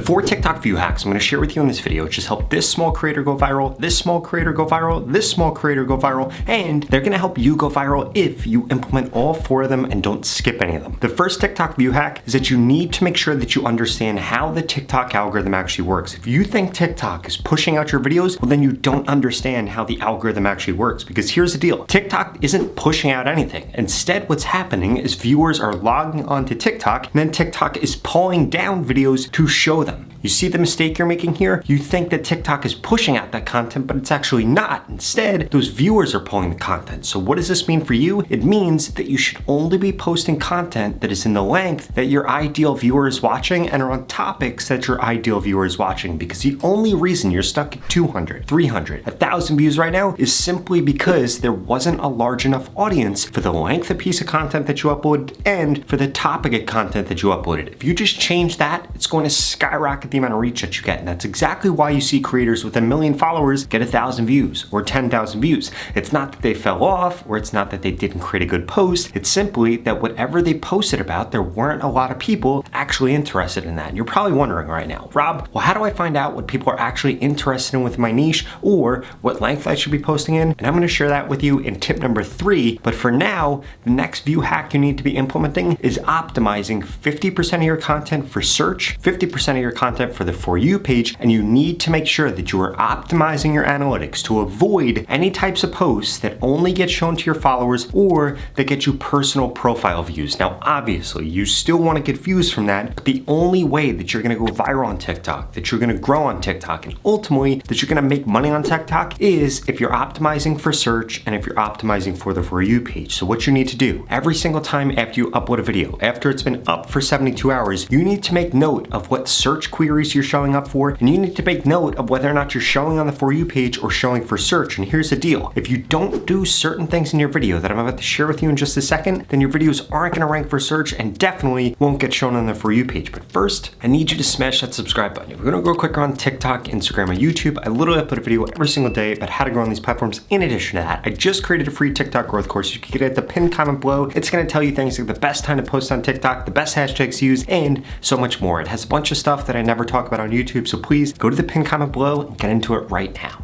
4 TikTok view hacks I'm gonna share with you in this video, which just help this small creator go viral, this small creator go viral, this small creator go viral, and they're gonna help you go viral if you implement all 4 of them and don't skip any of them. The first TikTok view hack is that you need to make sure that you understand how the TikTok algorithm actually works. If you think TikTok is pushing out your videos, well then you don't understand how the algorithm actually works, because here's the deal. TikTok isn't pushing out anything. Instead, what's happening is viewers are logging onto TikTok and then TikTok is pulling down videos to show them. You see the mistake you're making here? You think that TikTok is pushing out that content, but it's actually not. Instead, those viewers are pulling the content. So what does this mean for you? It means that you should only be posting content that is in the length that your ideal viewer is watching and are on topics that your ideal viewer is watching, because the only reason you're stuck at 200, 300, 1,000 views right now is simply because there wasn't a large enough audience for the length of piece of content that you uploaded and for the topic of content that you uploaded. If you just change that, it's going to skyrocket the amount of reach that you get. And that's exactly why you see creators with 1 million followers get 1,000 views or 10,000 views. It's not that they fell off, or it's not that they didn't create a good post. It's simply that whatever they posted about, there weren't a lot of people actually interested in that. And you're probably wondering right now, Rob, well, how do I find out what people are actually interested in with my niche, or what length I should be posting in? And I'm gonna share that with you in tip number 3. But for now, the next view hack you need to be implementing is optimizing 50% of your content for search, 50% of your content for the For You page, and you need to make sure that you are optimizing your analytics to avoid any types of posts that only get shown to your followers or that get you personal profile views. Now, obviously, you still want to get views from that, but the only way that you're going to go viral on TikTok, that you're going to grow on TikTok, and ultimately that you're going to make money on TikTok is if you're optimizing for search and if you're optimizing for the For You page. So what you need to do every single time after you upload a video, after it's been up for 72 hours, you need to make note of what search queries you're showing up for, and you need to make note of whether or not you're showing on the For You page or showing for search. And here's the deal. If you don't do certain things in your video that I'm about to share with you in just a second, then your videos aren't gonna rank for search and definitely won't get shown on the For You page. But first, I need you to smash that subscribe button. If we're gonna go quicker on TikTok, Instagram, and YouTube, I literally upload a video every single day about how to grow on these platforms. In addition to that, I just created a free TikTok growth course. You can get it at the pinned comment below. It's gonna tell you things like the best time to post on TikTok, the best hashtags to use, and so much more. It has a bunch of stuff that I never talk about on YouTube, so please go to the pinned comment below and get into it right now.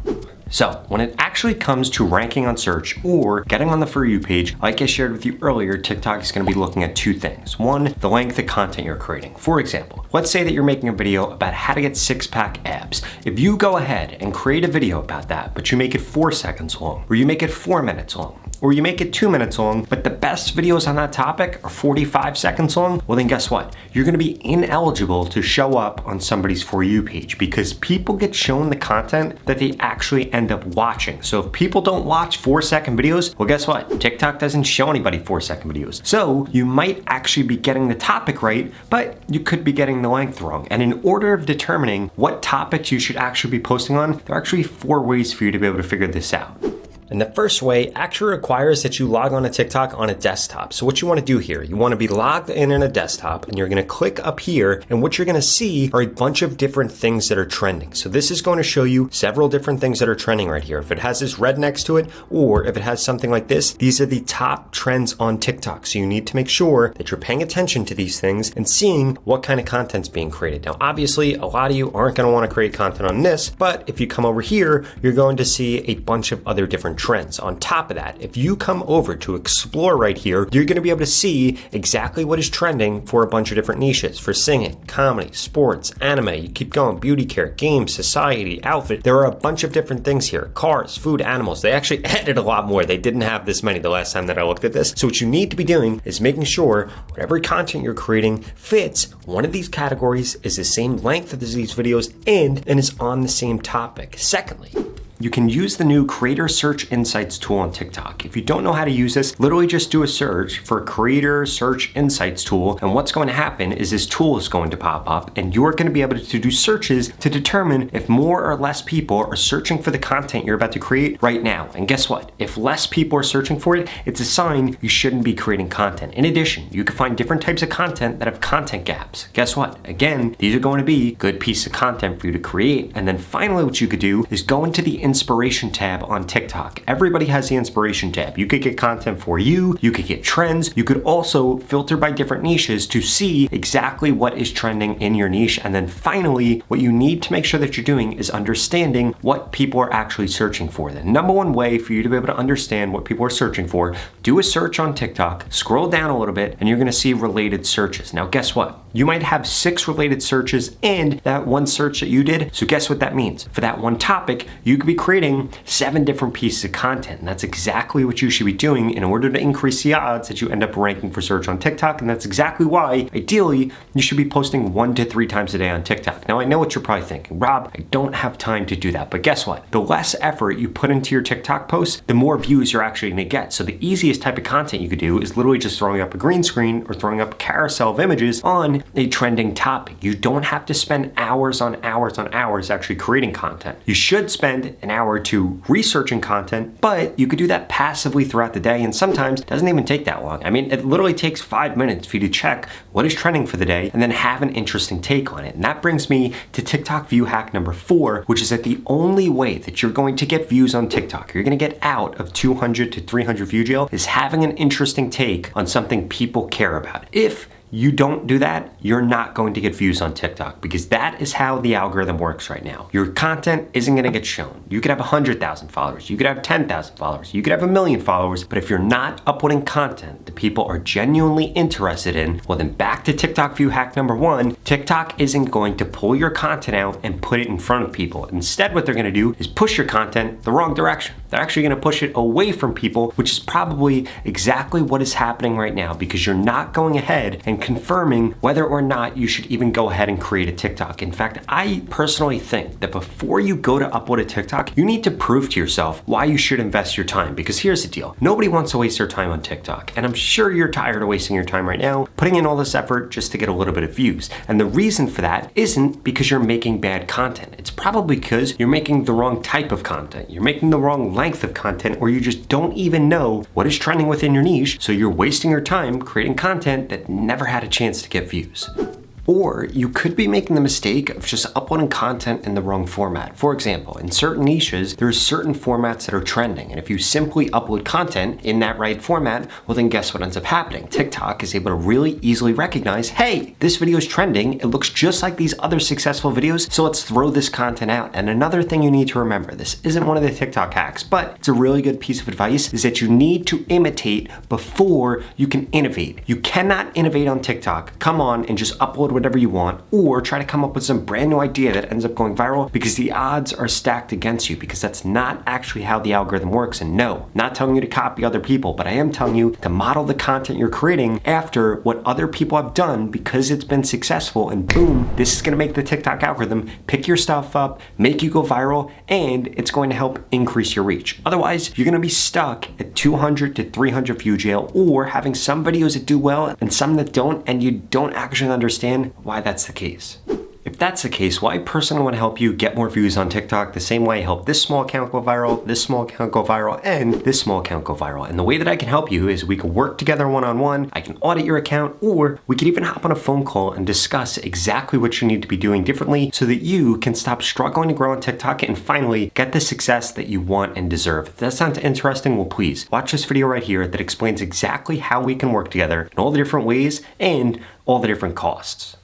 So when it actually comes to ranking on search or getting on the For You page, like I shared with you earlier, TikTok is gonna be looking at 2 things. 1, the length of content you're creating. For example, let's say that you're making a video about how to get 6-pack abs. If you go ahead and create a video about that, but you make it 4 seconds long, or you make it 4 minutes long, or you make it 2 minutes long, but the best videos on that topic are 45 seconds long, well then guess what? You're gonna be ineligible to show up on somebody's For You page, because people get shown the content that they actually end up watching. So if people don't watch 4-second videos, well guess what? TikTok doesn't show anybody 4-second videos. So you might actually be getting the topic right, but you could be getting the length wrong. And in order of determining what topics you should actually be posting on, there are actually 4 ways for you to be able to figure this out. And the first way actually requires that you log on to TikTok on a desktop. So what you want to do here, you want to be logged in on a desktop, and you're going to click up here, and what you're going to see are a bunch of different things that are trending. So this is going to show you several different things that are trending right here. If it has this red next to it, or if it has something like this, these are the top trends on TikTok. So you need to make sure that you're paying attention to these things and seeing what kind of content's being created. Now, obviously, a lot of you aren't going to want to create content on this, but if you come over here, you're going to see a bunch of other different trends. On top of that, if you come over to explore right here, you're going to be able to see exactly what is trending for a bunch of different niches, for singing, comedy, sports, anime, you keep going, beauty care, games, society, outfit. There are a bunch of different things here. Cars, food, animals. They actually added a lot more. They didn't have this many the last time that I looked at this. So what you need to be doing is making sure whatever content you're creating fits one of these categories, is the same length as these videos, and is on the same topic. Secondly, you can use the new Creator Search Insights tool on TikTok. If you don't know how to use this, literally just do a search for Creator Search Insights tool, and what's going to happen is this tool is going to pop up, and you're going to be able to do searches to determine if more or less people are searching for the content you're about to create right now. And guess what? If less people are searching for it, it's a sign you shouldn't be creating content. In addition, you can find different types of content that have content gaps. Guess what? Again, these are going to be good pieces of content for you to create. And then finally, what you could do is go into the inspiration tab on TikTok. Everybody has the inspiration tab. You could get content for you could get trends, you could also filter by different niches to see exactly what is trending in your niche. And then finally, what you need to make sure that you're doing is understanding what people are actually searching for. The number one way for you to be able to understand what people are searching for, do a search on TikTok, scroll down a little bit, and you're gonna see related searches. Now, guess what? You might have 6 related searches and that one search that you did. So guess what that means? For that one topic, you could be creating 7 different pieces of content. And that's exactly what you should be doing in order to increase the odds that you end up ranking for search on TikTok. And that's exactly why, ideally, you should be posting 1 to 3 times a day on TikTok. Now, I know what you're probably thinking, Rob, I don't have time to do that. But guess what? The less effort you put into your TikTok posts, the more views you're actually gonna get. So the easiest type of content you could do is literally just throwing up a green screen or throwing up a carousel of images on a trending topic. You don't have to spend hours on hours on hours actually creating content. You should spend an hour or 2 researching content, but you could do that passively throughout the day, and sometimes it doesn't even take that long. I mean, it literally takes 5 minutes for you to check what is trending for the day and then have an interesting take on it. And that brings me to TikTok view hack number 4, which is that the only way that you're going to get views on TikTok, you're gonna get out of 200 to 300 view jail, is having an interesting take on something people care about. If you don't do that, you're not going to get views on TikTok, because that is how the algorithm works right now. Your content isn't gonna get shown. You could have 100,000 followers, you could have 10,000 followers, you could have 1 million followers, but if you're not uploading content that people are genuinely interested in, well then back to TikTok view hack number 1, TikTok isn't going to pull your content out and put it in front of people. Instead, what they're gonna do is push your content the wrong direction. They're actually gonna push it away from people, which is probably exactly what is happening right now, because you're not going ahead and confirming whether or not you should even go ahead and create a TikTok. In fact, I personally think that before you go to upload a TikTok, you need to prove to yourself why you should invest your time. Because here's the deal, nobody wants to waste their time on TikTok. And I'm sure you're tired of wasting your time right now, putting in all this effort just to get a little bit of views. And the reason for that isn't because you're making bad content. It's probably because you're making the wrong type of content. You're making the wrong length of content, or you just don't even know what is trending within your niche. So you're wasting your time creating content that never had a chance to get views. Or you could be making the mistake of just uploading content in the wrong format. For example, in certain niches, there's certain formats that are trending. And if you simply upload content in that right format, well then guess what ends up happening? TikTok is able to really easily recognize, hey, this video is trending. It looks just like these other successful videos. So let's throw this content out. And another thing you need to remember, this isn't one of the TikTok hacks, but it's a really good piece of advice, is that you need to imitate before you can innovate. You cannot innovate on TikTok. Come on and just upload whatever you want, or try to come up with some brand new idea that ends up going viral, because the odds are stacked against you, because that's not actually how the algorithm works. And no, I'm not telling you to copy other people, but I am telling you to model the content you're creating after what other people have done, because it's been successful, and boom, this is gonna make the TikTok algorithm pick your stuff up, make you go viral, and it's going to help increase your reach. Otherwise, you're gonna be stuck at 200 to 300 view jail, or having some videos that do well and some that don't, and you don't actually understand why that's the case. If that's the case, well, I personally want to help you get more views on TikTok the same way I help this small account go viral, this small account go viral, and this small account go viral. And the way that I can help you is we can work together one-on-one, I can audit your account, or we could even hop on a phone call and discuss exactly what you need to be doing differently so that you can stop struggling to grow on TikTok and finally get the success that you want and deserve. If that sounds interesting, well, please watch this video right here that explains exactly how we can work together in all the different ways and all the different costs.